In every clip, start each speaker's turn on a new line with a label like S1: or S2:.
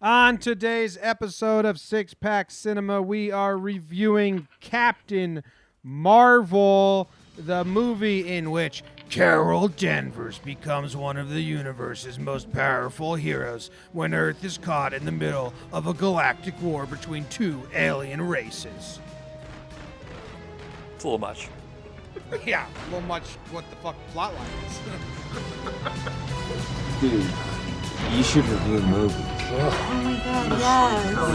S1: On today's episode of Six Pack Cinema, we are reviewing Captain Marvel, the movie in which Carol Danvers becomes one of the universe's most powerful heroes when Earth is caught in the middle of a galactic war between two alien races.
S2: It's a little much.
S1: Yeah, a little much what the fuck plotline is.
S3: Dude, you should review movies.
S4: Oh my god,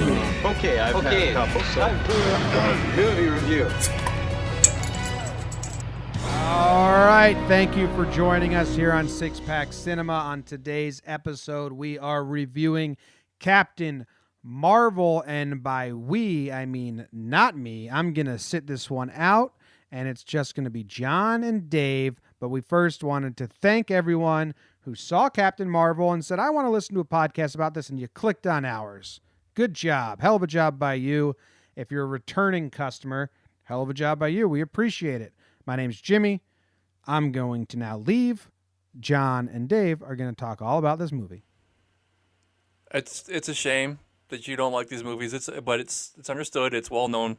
S4: yes.
S3: Okay, I've had a couple, so time for movie review.
S1: All right, thank you for joining us here on Six Pack Cinema. On today's episode, we are reviewing Captain Marvel, and by we, I mean not me. I'm going to sit this one out, and it's just going to be John and Dave, but we first wanted to thank everyone who saw Captain Marvel and said, I want to listen to a podcast about this, and you clicked on ours. Good job. Hell of a job by you. If you're a returning customer, hell of a job by you. We appreciate it. My name's Jimmy. I'm going to now leave. John and Dave are going to talk all about this movie.
S2: It's a shame that you don't like these movies. But it's understood. It's well known.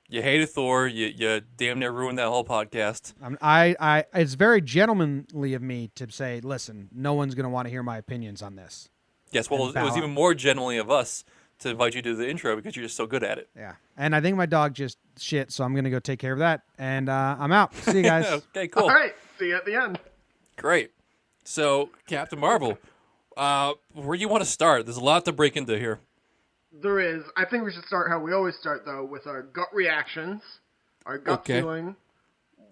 S2: You hated Thor. You damn near ruined that whole podcast.
S1: It's very gentlemanly of me to say, listen, no one's going to want to hear my opinions on this.
S2: Yes, well, it was even more genuinely of us to invite you to the intro because you're just so good at it.
S1: Yeah, and I think my dog just shit, so I'm going to go take care of that, and I'm out. See you guys.
S2: Okay, cool.
S5: All right, see you at the end.
S2: Great. So, Captain Marvel, where do you want to start? There's a lot to break into here.
S5: There is. I think we should start how we always start, though, with our gut reactions, our gut feeling.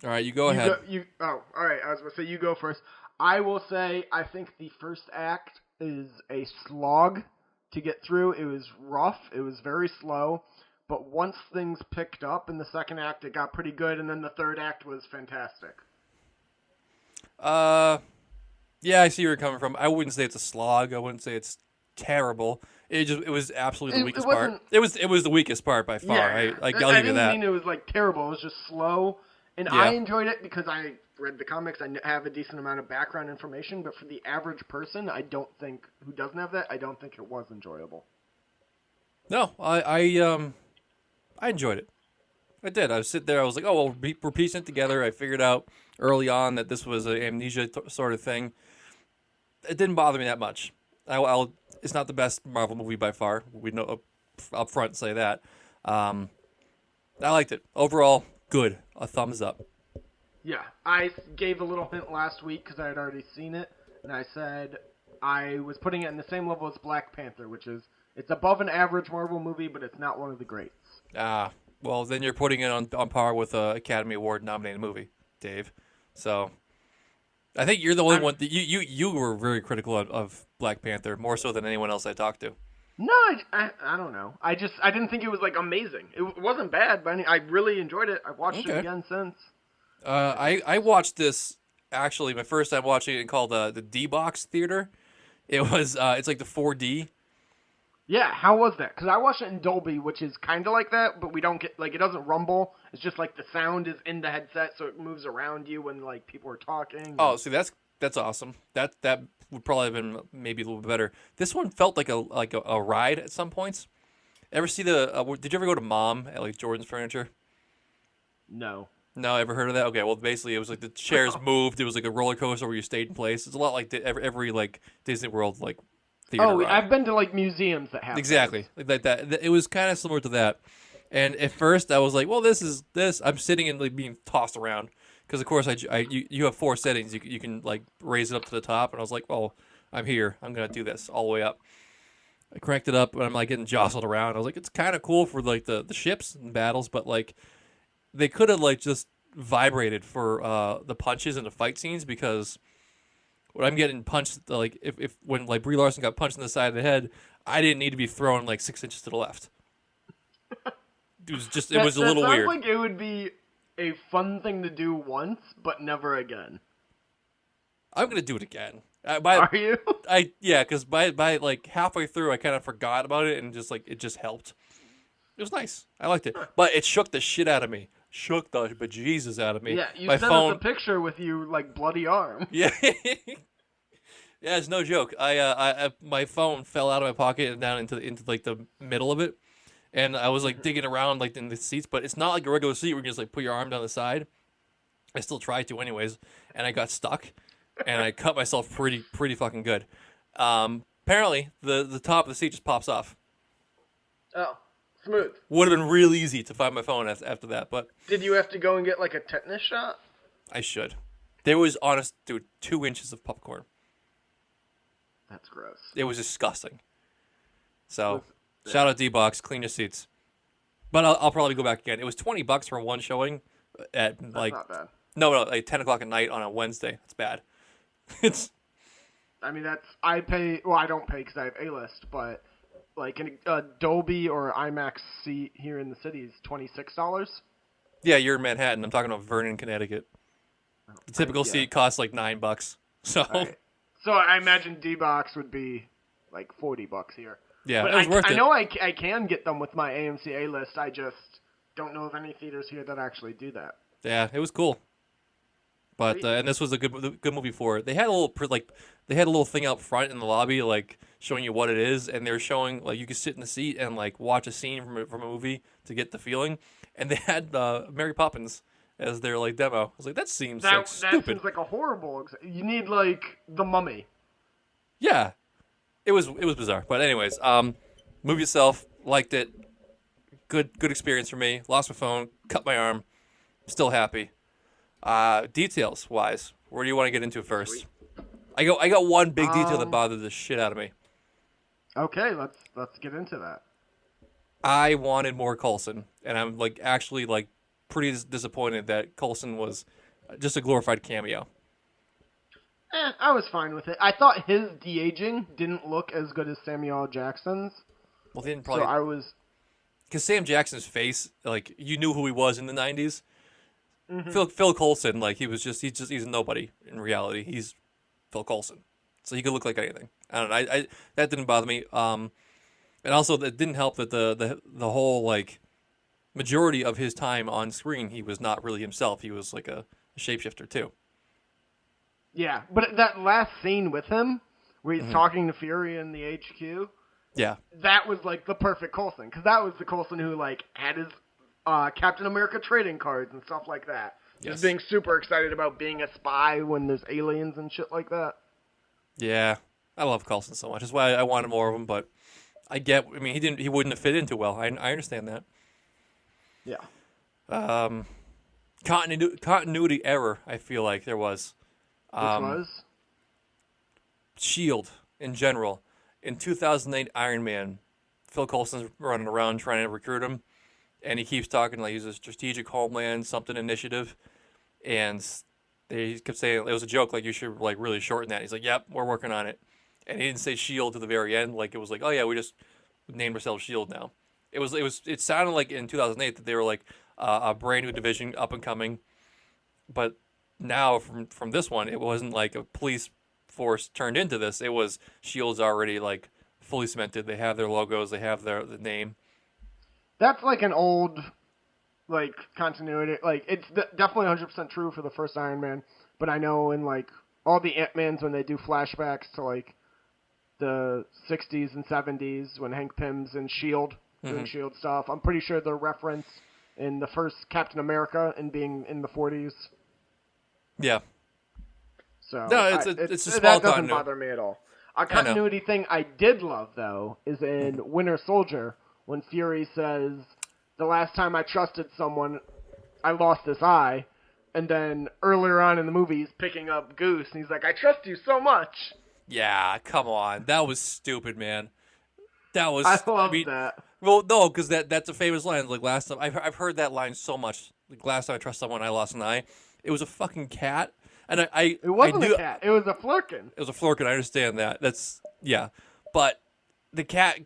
S2: All right, you go ahead.
S5: All right. I was going to say you go first. I will say I think the first act is a slog to get through. It was rough. It was very slow. But once things picked up in the second act, it got pretty good, and then the third act was fantastic.
S2: Yeah, I see where you're coming from. I wouldn't say it's a slog. I wouldn't say it's terrible. It was absolutely the weakest part. It was the weakest part by far.
S5: Yeah,
S2: I'll give you that.
S5: I didn't mean it was like terrible. It was just slow, and
S2: Yeah.
S5: I enjoyed it because I read the comics. I have a decent amount of background information, but for the average person, who doesn't have that, I don't think it was enjoyable.
S2: No, I enjoyed it. I did. I was sitting there. I was like, oh, well, we're piecing it together. I figured out early on that this was an amnesia sort of thing. It didn't bother me that much. It's not the best Marvel movie by far. We know up front say that. I liked it. Overall, good. A thumbs up.
S5: Yeah, I gave a little hint last week because I had already seen it, and I said I was putting it in the same level as Black Panther, which is it's above an average Marvel movie, but it's not one of the greats.
S2: Well, then you're putting it on par with an Academy Award nominated movie, Dave. So I think you're the only one that you were very critical of Black Panther, more so than anyone else I talked to.
S5: No, I don't know. I didn't think it was like amazing. It wasn't bad, but I really enjoyed it. I've watched it again since.
S2: I watched this actually my first time watching it called the D-Box Theater. It was it's like the 4D.
S5: Yeah, how was that? Because I watched it in Dolby, which is kind of like that, but we don't get it doesn't rumble. It's just like the sound is in the headset, so it moves around you when like people are talking.
S2: Oh, see, that's awesome. That would probably have been maybe a little bit better. This one felt like a ride at some points. Ever see did you ever go to Mom at like Jordan's Furniture?
S5: No.
S2: No, ever heard of that? Okay, well, basically, it was like the chairs moved. It was like a roller coaster where you stayed in place. It's a lot like every like Disney World like theater ride.
S5: I've been to like museums that have
S2: exactly like that. It was kind of similar to that. And at first, I was like, "Well, this is this." I'm sitting and like being tossed around because, of course, you have 4 settings. You can like raise it up to the top, and I was like, "Well, I'm here. I'm gonna do this all the way up." I cranked it up, and I'm like getting jostled around. I was like, "It's kind of cool for like the ships and battles, but like." They could have like just vibrated for the punches and the fight scenes because when I'm getting punched, like if when like Brie Larson got punched in the side of the head, I didn't need to be thrown like 6 inches to the left. It was a little weird.
S5: Sounds like it would be a fun thing to do once, but never again.
S2: I'm gonna do it again.
S5: Are you?
S2: Yeah, because by like halfway through, I kind of forgot about it and just like it just helped. It was nice. I liked it, but it shook the shit out of me. Shook the bejesus out of me.
S5: Yeah, you
S2: My
S5: sent
S2: phone.
S5: us a picture with you like bloody arm.
S2: Yeah. Yeah, it's no joke. My phone fell out of my pocket and down into like the middle of it, and I was like digging around like in the seats, but it's not like a regular seat where you just like put your arm down the side. I still tried to anyways, and I got stuck, and I cut myself pretty fucking good. Apparently the top of the seat just pops off.
S5: Oh, smooth.
S2: Would have been real easy to find my phone after that, but
S5: Did you have to go and get like a tetanus shot?
S2: I should. There was, honest, dude, 2 inches of popcorn.
S5: That's gross.
S2: It was disgusting. So, shout out D-Box, clean your seats. But I'll probably go back again. It was $20 for one showing at
S5: That's
S2: like
S5: not bad.
S2: no, like 10 o'clock at night on a Wednesday. That's bad. It's
S5: I mean, I pay. Well, I don't pay because I have A-list, but like a Dolby or IMAX seat here in the city is $26.
S2: yeah, you're in Manhattan. I'm talking about Vernon, Connecticut. The typical
S5: yeah.
S2: seat costs like $9. So
S5: Right. So I imagine D-Box would be like $40 here.
S2: yeah,
S5: But
S2: it was worth
S5: I
S2: it.
S5: know I can get them with my AMC A-list. I just don't know of any theaters here that actually do that.
S2: Yeah, it was cool. But and this was a good movie for it. They had a little they had a little thing out front in the lobby like showing you what it is, and they're showing like you could sit in the seat and like watch a scene from a movie to get the feeling. And they had Mary Poppins as their like demo. I was like, that seems like
S5: That
S2: stupid.
S5: seems like a horrible. You need like The Mummy.
S2: Yeah, it was bizarre. But anyways, movie itself, liked it. Good experience for me. Lost my phone, cut my arm, still happy. Details wise, where do you want to get into first? I got one big detail that bothered the shit out of me.
S5: Okay, let's get into that.
S2: I wanted more Coulson, and I'm like actually like pretty disappointed that Coulson was just a glorified cameo.
S5: I was fine with it. I thought his de-aging didn't look as good as Samuel L. Jackson's,
S2: Well, they didn't
S5: so
S2: probably
S5: I was.
S2: because Sam Jackson's face, like you knew who he was in the '90s. Phil Coulson, like he's a nobody in reality. He's Phil Coulson, so he could look like anything. I don't know. I that didn't bother me. And also that didn't help that the whole like majority of his time on screen he was not really himself. He was like a shapeshifter too.
S5: Yeah, but that last scene with him, where he's talking to Fury in the HQ,
S2: Yeah,
S5: that was like the perfect Coulson, because that was the Coulson who like had his Captain America trading cards and stuff like that.
S2: Yes.
S5: Just being super excited about being a spy when there's aliens and shit like that.
S2: yeah. I love Coulson so much. That's why I wanted more of him. But I mean, he wouldn't have fit in too well. I understand that.
S5: Yeah.
S2: Continuity error. I feel like there was.
S5: Which was?
S2: Shield in general. In 2008 Iron Man, Phil Coulson's running around trying to recruit him, and he keeps talking like he's a strategic homeland something initiative, and they kept saying it was a joke, like you should like really shorten that. He's like, "Yep, we're working on it," and he didn't say Shield to the very end. Like it was like, "Oh yeah, we just named ourselves Shield now." It sounded like in 2008 that they were like a brand new division up and coming, but now from this one, it wasn't like a police force turned into this. It was Shield's already like fully cemented. They have their logos. They have the name.
S5: That's like an old, like, continuity. Like, it's definitely 100% true for the first Iron Man. But I know in, like, all the Ant-Mans, when they do flashbacks to, like, the 60s and 70s, when Hank Pym's in S.H.I.E.L.D., doing S.H.I.E.L.D. stuff, I'm pretty sure the reference in the first Captain America and being in the 40s.
S2: Yeah.
S5: So
S2: No, it's a small
S5: that doesn't
S2: continuity.
S5: bother me at all. A continuity thing I did love, though, is in Winter Soldier, when Fury says, the last time I trusted someone, I lost this eye. And then earlier on in the movie, he's picking up Goose, and he's like, I trust you so much.
S2: Yeah, come on. That was stupid, man. That was.
S5: I love
S2: mean,
S5: that.
S2: Well, no, because that's a famous line. Like last time, I've heard that line so much. Like last time I trust someone, I lost an eye. It was a fucking cat, and
S5: It wasn't a cat. It was a Flurkin.
S2: It was a Flurkin. I understand that. But the cat.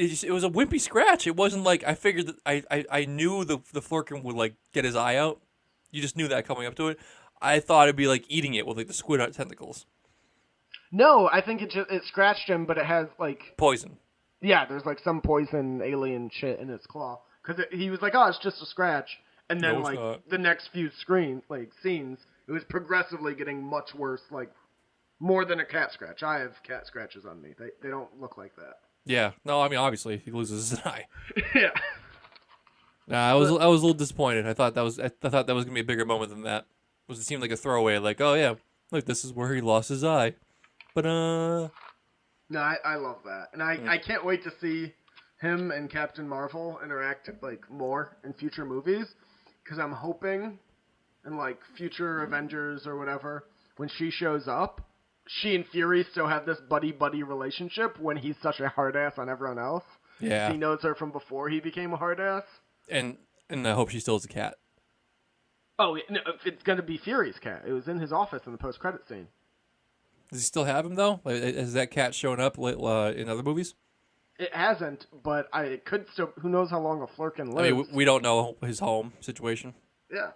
S2: It was a wimpy scratch. It wasn't like I figured that I knew the Flurkin would like get his eye out. You just knew that coming up to it. I thought it'd be like eating it with like the squid tentacles.
S5: No, I think it scratched him, but it has like
S2: Poison.
S5: Yeah, there's like some poison alien shit in its claw. Because he was like, oh, it's just a scratch. And then,
S2: No, it's
S5: like,
S2: not.
S5: the next few scenes, it was progressively getting much worse, like, More than a cat scratch. I have cat scratches on me. They don't look like that.
S2: Yeah. No, I mean obviously he loses his eye.
S5: Yeah.
S2: Nah, I was a little disappointed. I thought that was gonna be a bigger moment than that. It seemed like a throwaway, like, oh yeah, look, this is where he lost his eye. But
S5: No, I love that, and I can't wait to see him and Captain Marvel interact like more in future movies, because I'm hoping in like future Avengers or whatever, when she shows up, she and Fury still have this buddy relationship when he's such a hard ass on everyone else.
S2: yeah,
S5: He knows her from before he became a hard ass.
S2: and I hope she still is a cat.
S5: Oh, no, it's gonna be Fury's cat. It was in his office in the post-credit scene.
S2: Does he still have him though? Like, has that cat shown up in other movies?
S5: It hasn't, but it could still. Who knows how long a Flurkin lives?
S2: I mean, we don't know his home situation.
S5: Yeah.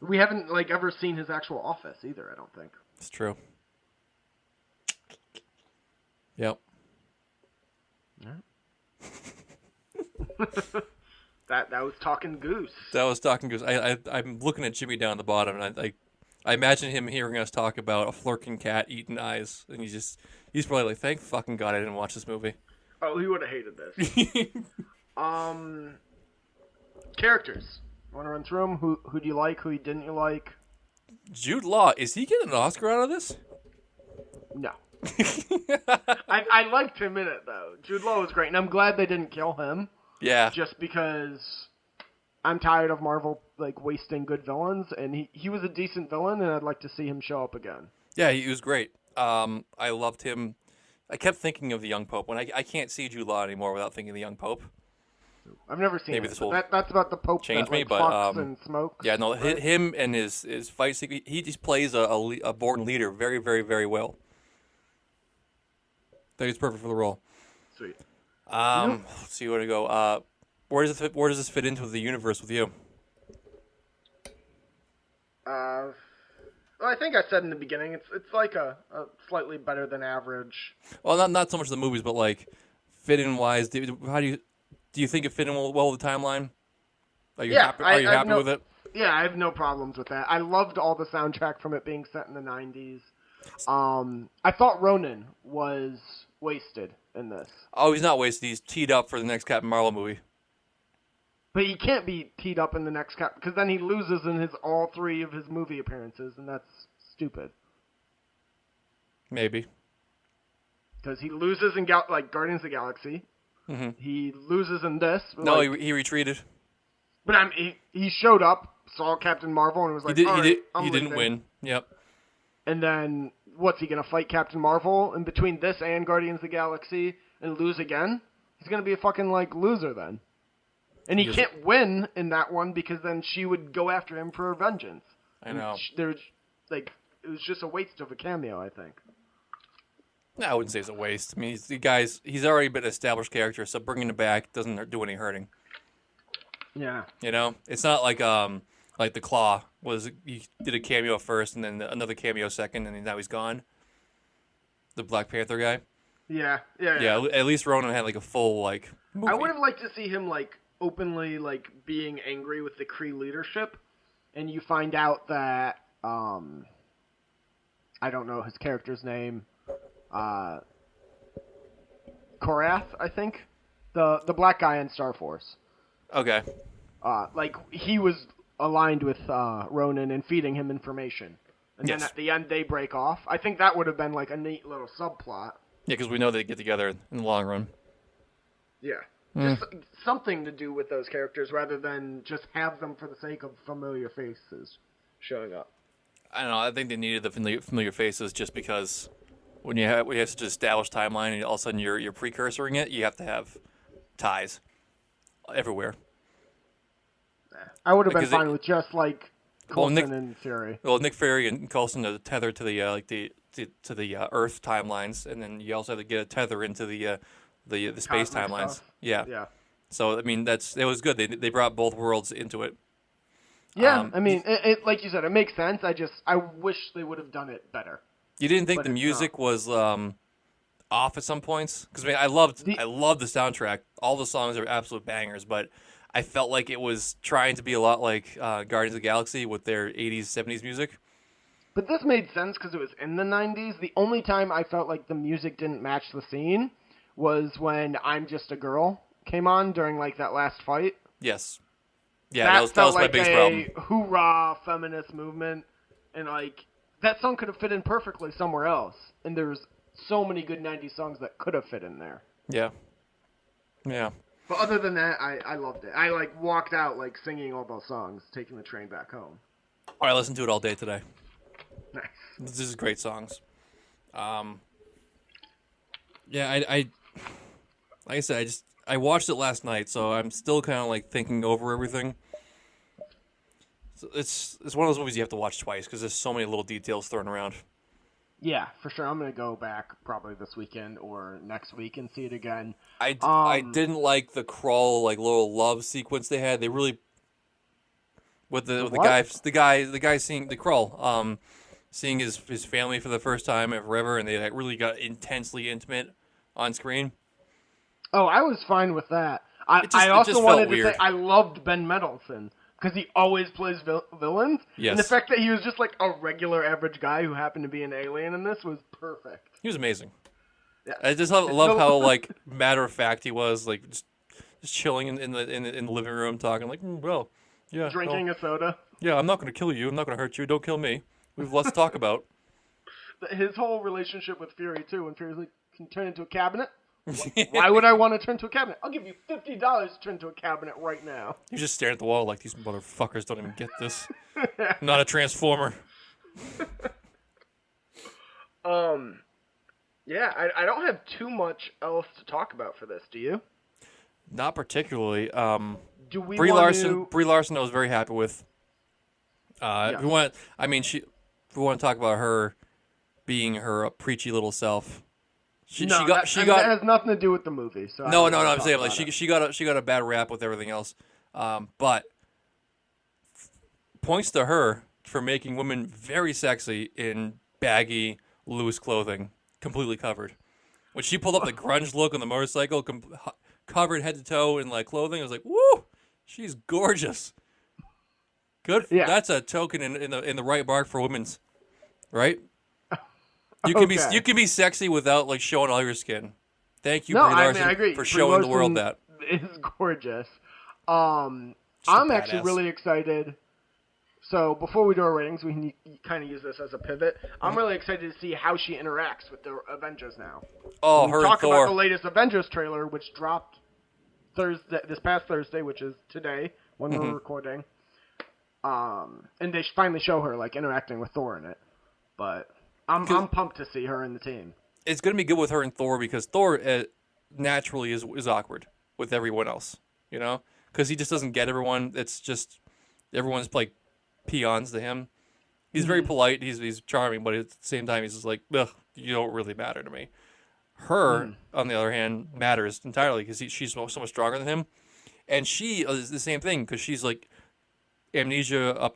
S5: We haven't like ever seen his actual office either. I don't think.
S2: It's true. Yep.
S5: That was Talking Goose.
S2: That was Talking Goose. I'm looking at Jimmy down at the bottom, and I imagine him hearing us talk about a flirking cat eating eyes, and he's probably like, thank fucking God I didn't watch this movie.
S5: Oh, he would have hated this. Characters. Want to run through them? Who do you like? Who didn't you like?
S2: Jude Law, is he getting an Oscar out of this?
S5: No. I liked him in it though. Jude Law was great, and I'm glad they didn't kill him.
S2: Yeah.
S5: Just because I'm tired of Marvel like wasting good villains, and he was a decent villain, and I'd like to see him show up again.
S2: Yeah, he was great. I loved him. I kept thinking of the Young Pope. When I can't see Jude Law anymore without thinking of the Young Pope.
S5: I've never seen
S2: Maybe
S5: it.
S2: this
S5: But
S2: will
S5: that's about the Pope
S2: change
S5: that,
S2: me,
S5: like,
S2: but,
S5: fucks and smokes.
S2: Yeah, no,
S5: right?
S2: him and his fight sequence, he just plays a born leader very, very, very well. I think it's perfect for the role.
S5: Sweet.
S2: Let's see where to go. Where does this fit into the universe with you?
S5: Well, I think I said in the beginning, it's like a slightly better than average.
S2: Well, not so much the movies, but like fit in wise. How do you think it fit in well with the timeline? Are you happy? Are you happy with it?
S5: Yeah, I have no problems with that. I loved all the soundtrack from it being set in the 90s. I thought Ronan was wasted in this.
S2: Oh, he's not wasted. He's teed up for the next Captain Marvel movie.
S5: But he can't be teed up in the next cap because then he loses in all three of his movie appearances, and that's stupid.
S2: Maybe.
S5: Because he loses in Guardians of the Galaxy.
S2: Mm-hmm.
S5: He loses in this.
S2: No, he retreated.
S5: But he showed up, saw Captain Marvel, and was like,
S2: He
S5: I'm
S2: didn't
S5: leaving."
S2: win. Yep.
S5: And then, what's he going to fight Captain Marvel in between this and Guardians of the Galaxy and lose again? He's going to be a fucking, loser then. And he can't win in that one because then she would go after him for vengeance.
S2: I know.
S5: It was just a waste of a cameo, I think.
S2: No, I wouldn't say it's a waste. I mean, he's already been an established character, so bringing him back doesn't do any hurting.
S5: Yeah.
S2: You know, it's not like the Claw he did a cameo first and then another cameo second, and now he's gone. The Black Panther guy.
S5: Yeah.
S2: At least Ronan had a full movie.
S5: I would have liked to see him openly being angry with the Kree leadership, and you find out that I don't know his character's name, Korath, I think, the black guy in Star Force.
S2: Okay.
S5: He was aligned with Ronan and feeding him information, and then at the end they break off. I think that would have been a neat little subplot.
S2: Yeah, because we know they get together in the long run.
S5: Yeah. Just something to do with those characters rather than just have them for the sake of familiar faces showing up.
S2: I don't know. I think they needed the familiar faces just because when you have such an established timeline and all of a sudden you're precursoring it, you have to have ties everywhere.
S5: I would have been fine with just Coulson and Fury.
S2: Well, Nick Fury and Coulson are tethered to the to the Earth timelines, and then you also have to get a tether into the space
S5: Cosmic
S2: timelines.
S5: stuff.
S2: Yeah.
S5: Yeah.
S2: So I mean, it was good. They brought both worlds into it.
S5: Yeah, I mean, it like you said, it makes sense. I wish they would have done it better.
S2: You didn't think
S5: But
S2: the
S5: it's
S2: music was off at some points? Because I mean, I loved the soundtrack. All the songs are absolute bangers, but I felt like it was trying to be a lot like Guardians of the Galaxy with their 80s, 70s music.
S5: But this made sense because it was in the 90s. The only time I felt like the music didn't match the scene was when I'm Just a Girl came on during like that last fight.
S2: Yes. Yeah, that was my
S5: like
S2: biggest problem.
S5: Hoorah feminist movement, and like that song could have fit in perfectly somewhere else. And there's so many good 90s songs that could have fit in there.
S2: Yeah. Yeah.
S5: But other than that, I loved it. I like walked out like singing all those songs, taking the train back home.
S2: I listened to it all day today.
S5: Nice.
S2: This is great songs. Yeah, I like I said, I watched it last night, so I'm still kind of like thinking over everything. So it's one of those movies you have to watch twice because there's so many little details thrown around.
S5: Yeah, for sure. I'm gonna go back probably this weekend or next week and see it again.
S2: I didn't like the crawl like little love sequence they had. They really with the guy seeing the crawl, seeing his family for the first time ever, and they like, really got intensely intimate on screen.
S5: Oh, I was fine with that. I
S2: just
S5: also
S2: felt
S5: wanted to
S2: weird.
S5: say I loved Ben Mendelsohn because he always plays villains.
S2: Yes.
S5: And the fact that he was just like a regular average guy who happened to be an alien in this was perfect.
S2: He was amazing.
S5: Yeah.
S2: I just love how like matter of fact he was, like just chilling in the living room talking like, well, yeah,
S5: Drinking a soda.
S2: yeah, I'm not going to kill you. I'm not going to hurt you. Don't kill me. We have lots to talk about.
S5: His whole relationship with Fury too, when Fury's like, can you turn into a cabinet? Why would I want to turn to a cabinet? I'll give you $50 to turn to a cabinet right now.
S2: You just stare at the wall like these motherfuckers don't even get this. I'm not a transformer.
S5: Yeah, I don't have too much else to talk about for this. Do you?
S2: Not particularly.
S5: Do we
S2: Brie
S5: want to...
S2: Brie Larson, I was very happy with. If we want, if we want to talk about her being her preachy little self.
S5: that has nothing to do with the movie. So
S2: No. I'm saying like she got a bad rap with everything else, but points to her for making women very sexy in baggy, loose clothing, completely covered. When she pulled up the grunge look on the motorcycle, covered head to toe in like clothing, I was like, woo, she's gorgeous. Good.
S5: Yeah.
S2: That's a token in the right mark for women's, right? You can be sexy without like showing all your skin. Thank you, Brie Larson,
S5: I agree.
S2: for
S5: Brie
S2: showing the world
S5: Larson
S2: that.
S5: is gorgeous.
S2: She's
S5: I'm
S2: a
S5: actually
S2: badass.
S5: really excited. So before we do our ratings, we can kind of use this as a pivot. I'm really excited to see how she interacts with the Avengers now.
S2: Oh,
S5: We
S2: her and
S5: talk about the
S2: Thor.
S5: latest Avengers trailer, which dropped this past Thursday, which is today when we're recording. And they finally show her like interacting with Thor in it. But I'm pumped to see her in the team.
S2: It's going to be good with her and Thor because Thor naturally is awkward with everyone else, you know? Because he just doesn't get everyone. It's just everyone's like peons to him. He's very polite. He's charming, but at the same time, he's just like, ugh, you don't really matter to me. Her, on the other hand, matters entirely because she's so much stronger than him. And she is the same thing because she's like amnesia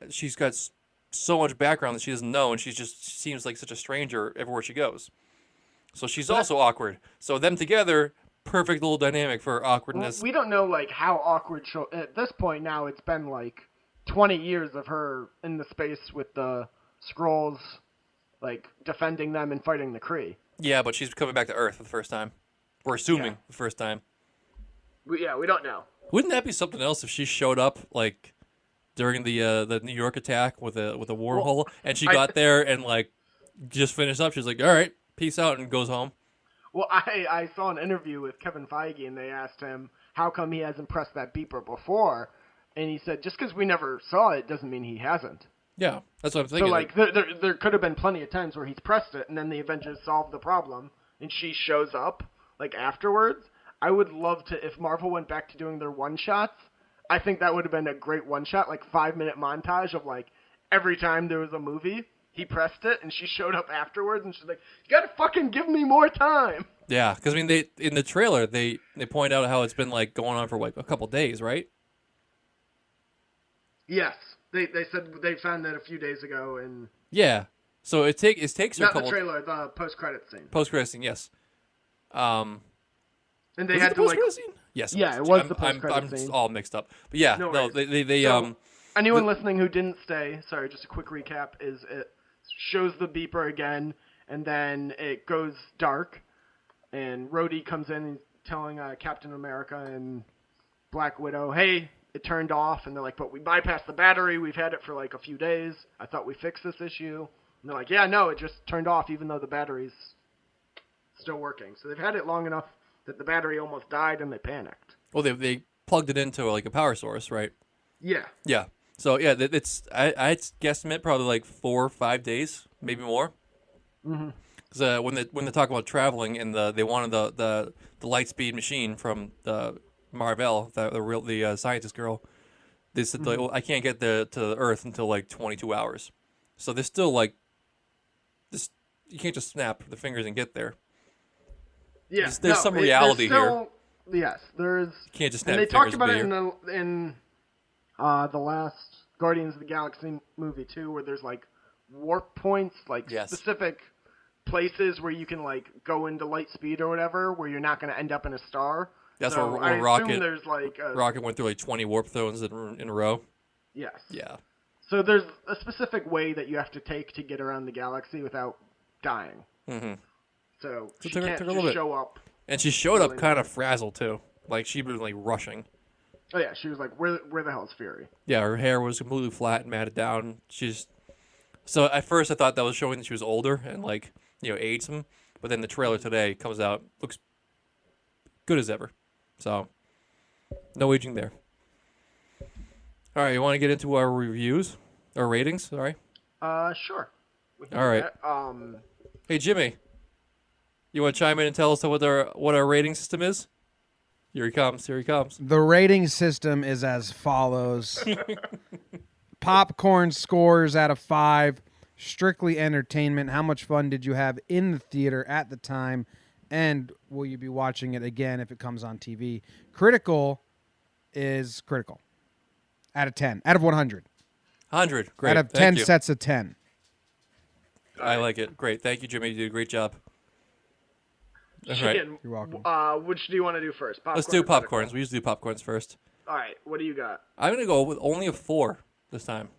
S2: she's got so much background that she doesn't know, and she seems like such a stranger everywhere she goes. So she's also awkward. So them together, perfect little dynamic for awkwardness.
S5: We don't know like how awkward she'll... At this point now, it's been like 20 years of her in the space with the Skrulls, like defending them and fighting the Kree.
S2: Yeah, but she's coming back to Earth for the first time. We're assuming the first time.
S5: We don't know.
S2: Wouldn't that be something else if she showed up like during the New York attack with a wormhole, and she got there and like just finished up? She's like, "All right, peace out," and goes home.
S5: Well, I saw an interview with Kevin Feige, and they asked him how come he hasn't pressed that beeper before, and he said just because we never saw it doesn't mean he hasn't.
S2: Yeah, that's what I'm thinking.
S5: So like there could have been plenty of times where he's pressed it, and then the Avengers solved the problem, and she shows up like afterwards. I would love to if Marvel went back to doing their one shots. I think that would have been a great one shot, like 5-minute montage of like every time there was a movie, he pressed it and she showed up afterwards and she's like, "You gotta fucking give me more time."
S2: Yeah, because I mean, they in the trailer they point out how it's been like going on for like a couple days, right?
S5: Yes, they said they found that a few days ago in
S2: Yeah. So it takes her a
S5: not
S2: couple
S5: the trailer, the post-credit scene.
S2: post-credit scene, yes.
S5: And they
S2: Was
S5: had
S2: it the
S5: to like
S2: post-credit scene? Yes.
S5: Yeah, it was the
S2: I'm
S5: post-credit scene.
S2: all mixed up, but yeah,
S5: No
S2: no,
S5: worries.
S2: they
S5: So, anyone listening who didn't stay, sorry, just a quick recap, is shows the beeper again, and then it goes dark, and Rhodey comes in and telling Captain America and Black Widow, hey, it turned off, and they're like, but we bypassed the battery, we've had it for like a few days, I thought we fixed this issue. And they're like, yeah, no, it just turned off even though the battery's still working. So they've had it long enough that the battery almost died, and they panicked.
S2: Well, they plugged it into like a power source, right?
S5: Yeah.
S2: Yeah. So yeah, it's I'd guesstimate probably like 4 or 5 days, maybe more.
S5: Mm-hmm.
S2: Because when they talk about traveling and they wanted the light speed machine from the Marvel, the scientist girl, they said like, well, I can't get to the Earth until like 22 hours. So there's still like this. You can't just snap the fingers and get there.
S5: Yeah,
S2: there's some reality here.
S5: Yes, there's.
S2: You can't just snap
S5: and they
S2: fingers
S5: talked about
S2: and
S5: it in the last Guardians of the Galaxy movie too, where there's like warp points, like specific places where you can like go into light speed or whatever, where you're not going to end up in a star.
S2: That's
S5: so
S2: where Rocket.
S5: There's like
S2: Rocket went through like 20 warp zones in a row.
S5: Yes.
S2: Yeah.
S5: So there's a specific way that you have to take to get around the galaxy without dying.
S2: Mm-hmm.
S5: So she
S2: took
S5: can't
S2: a
S5: just
S2: little bit.
S5: show up.
S2: And she showed up kind of frazzled too, like she'd been like rushing.
S5: Oh yeah, she was like, "Where the hell's Fury?"
S2: Yeah, her hair was completely flat and matted down. So at first I thought that was showing that she was older and like aged some, but then the trailer today comes out, looks good as ever. So no aging there. All right, you want to get into our reviews or ratings? Sorry.
S5: Sure.
S2: All right. Hey Jimmy, you want to chime in and tell us what our rating system is? Here he comes. Here he comes.
S1: The rating system is as follows. Popcorn scores out of 5. Strictly entertainment. How much fun did you have in the theater at the time? And will you be watching it again if it comes on TV? Critical is critical. Out of 10. Out of 100.
S2: 100. Great.
S1: Out of 10 sets of 10.
S2: I like it. Great. Thank you, Jimmy. You did a great job. All right.
S5: Chicken,
S1: You're welcome.
S5: Which do you want to do first? Popcorn
S2: Let's do
S5: or critical?
S2: popcorns. We usually do popcorns first.
S5: All right. What do you got?
S2: I'm going to go with only a 4 this time.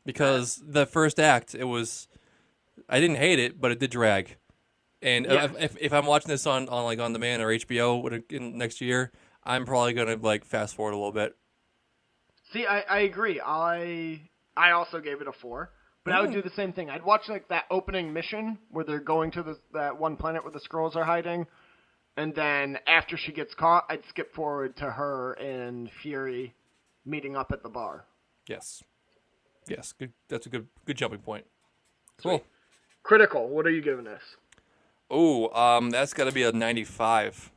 S2: Because the first act, I didn't hate it, but it did drag. And if I'm watching this on demand or HBO next year, I'm probably going to like fast forward a little bit.
S5: See, I agree. I also gave it a 4, but I would do the same thing. I'd watch like that opening mission where they're going to that one planet where the Skrulls are hiding, and then after she gets caught, I'd skip forward to her and Fury meeting up at the bar.
S2: Yes. Good. That's a good jumping point. Cool.
S5: Sweet. Critical. What are you giving this?
S2: Oh, that's got to be a 95.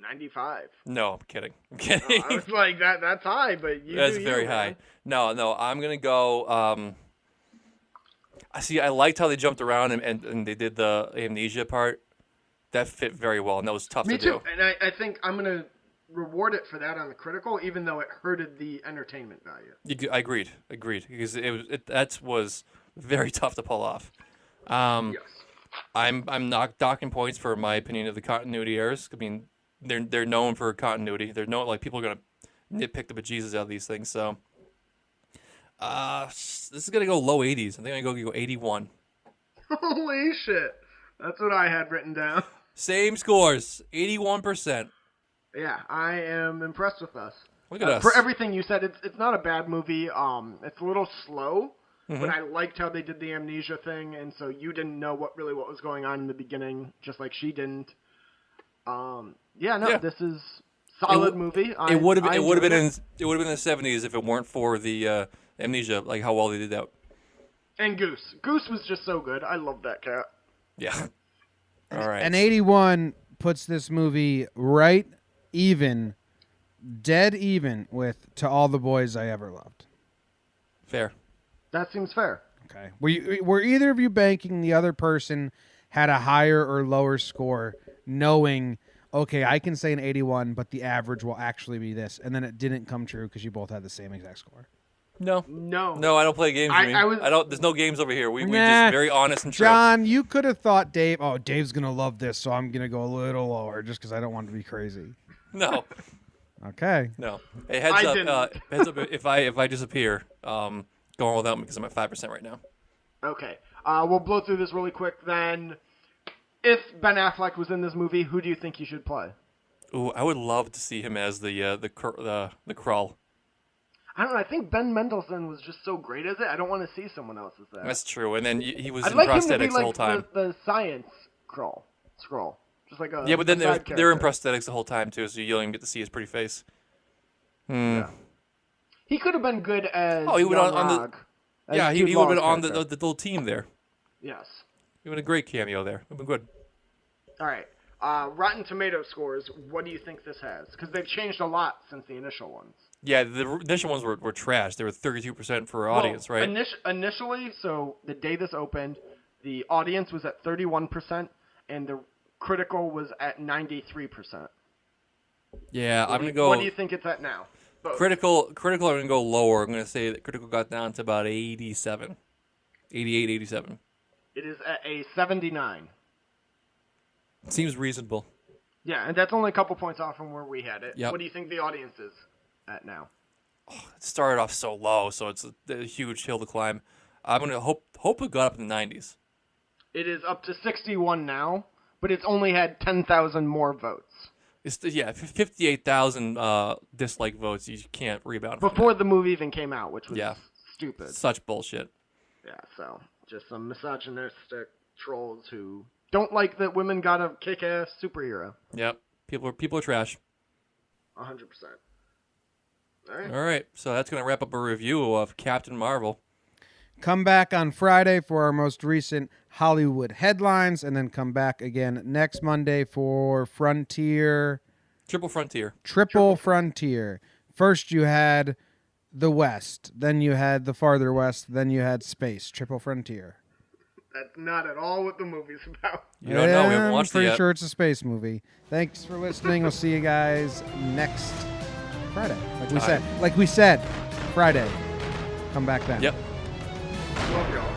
S5: 95.
S2: No, I'm kidding. I'm kidding.
S5: I was like, that's high, but
S2: that's very high. Man. No, I'm gonna go. I liked how they jumped around and they did the amnesia part. That fit very well, and that was tough to do.
S5: Me too. And I think I'm gonna reward it for that on the critical, even though it hurted the entertainment value.
S2: I agreed, because that was very tough to pull off.
S5: Yes.
S2: I'm not docking points for my opinion of the continuity errors. I mean, they're known for continuity. They're known, like, people are gonna nitpick the bejesus out of these things. So, this is gonna go low 80s. I think I'm gonna go 81.
S5: Holy shit! That's what I had written down.
S2: Same scores, 81%.
S5: Yeah, I am impressed with us.
S2: Look at us.
S5: For everything you said, it's not a bad movie. It's a little slow,
S2: Mm-hmm.
S5: but I liked how they did the amnesia thing, and so you didn't know what was going on in the beginning, just like she didn't. This is solid movie.
S2: It would have been in the 70s if it weren't for the amnesia, like how well they did that.
S5: And Goose was just so good. I love that cat.
S2: Yeah. All right.
S1: An 81 puts this movie right even, dead even with To All the Boys I Ever Loved.
S2: Fair.
S5: That seems fair.
S1: Okay. Were either of you banking the other person had a higher or lower score, knowing, okay, I can say an 81, but the average will actually be this, and then it didn't come true because you both had the same exact score?
S2: No,
S5: I
S2: I don't play games. I don't. There's no games over here. We
S1: Nah.
S2: just very honest and true.
S1: John, you could have thought Dave's gonna love this, so I'm gonna go a little lower just because I don't want to be crazy.
S2: No,
S1: Okay.
S2: no. Hey, heads up. If I disappear, go on without me because I'm at 5% right now.
S5: Okay. We'll blow through this really quick then. If Ben Affleck was in this movie, who do you think he should play?
S2: Ooh, I would love to see him as the Krull.
S5: I don't know. I think Ben Mendelsohn was just so great as it. I don't want to see someone else as that.
S2: That's true. And then he was
S5: I'd
S2: in
S5: like him to
S2: prosthetics
S5: be
S2: the
S5: like
S2: whole time.
S5: the science scroll. Just like a
S2: Yeah, but then
S5: side
S2: they were in
S5: character.
S2: prosthetics the whole time too, so you don't even get to see his pretty face.
S5: Yeah. He could have been good as
S2: Oh, he would
S5: Young
S2: on the-
S5: Rog, as
S2: Yeah, he
S5: Jude
S2: would have been
S5: Law's
S2: on the
S5: character.
S2: little team there.
S5: Yes.
S2: He would have been a great cameo there. It would have been good.
S5: All right. Rotten Tomato scores. What do you think this has? Because they've changed a lot since the initial ones.
S2: Yeah, the initial ones were trash. They were 32% for our audience,
S5: Well,
S2: right?
S5: Initially, so the day this opened, the audience was at 31%, and the critical was at 93%.
S2: Yeah, I'm gonna
S5: What do
S2: go
S5: you think it's at now? Both.
S2: critical. I'm gonna go lower. I'm gonna say that critical got down to about 87, 88, 87.
S5: It is at a 79.
S2: Seems reasonable.
S5: Yeah, and that's only a couple points off from where we had it.
S2: Yep.
S5: What do you think the audience is at now?
S2: It started off so low, so it's a huge hill to climb. I'm gonna hope it got up in the 90s.
S5: It is up to 61 now, but it's only had 10,000 more votes.
S2: It's 58,000 dislike votes. You can't rebound from
S5: Before the movie even came out, which was
S2: Yeah.
S5: stupid.
S2: that. Such bullshit.
S5: Yeah, so just some misogynistic trolls who don't like that women got a kick-ass superhero.
S2: Yep. People are trash.
S5: 100%. All right.
S2: All right, so that's gonna wrap up a review of Captain Marvel.
S1: Come back on Friday for our most recent Hollywood headlines, and then come back again next Monday for Frontier,
S2: Triple Frontier.
S1: Triple Frontier. First you had the West, then you had the farther West, then you had space. Triple Frontier.
S5: That's not at all what the movie's about.
S2: You don't know. We haven't watched it
S1: I'm pretty
S2: yet.
S1: sure it's a space movie. Thanks for listening. We'll see you guys next Friday. Like we said, Friday. Come back then.
S2: Yep.
S5: Love y'all.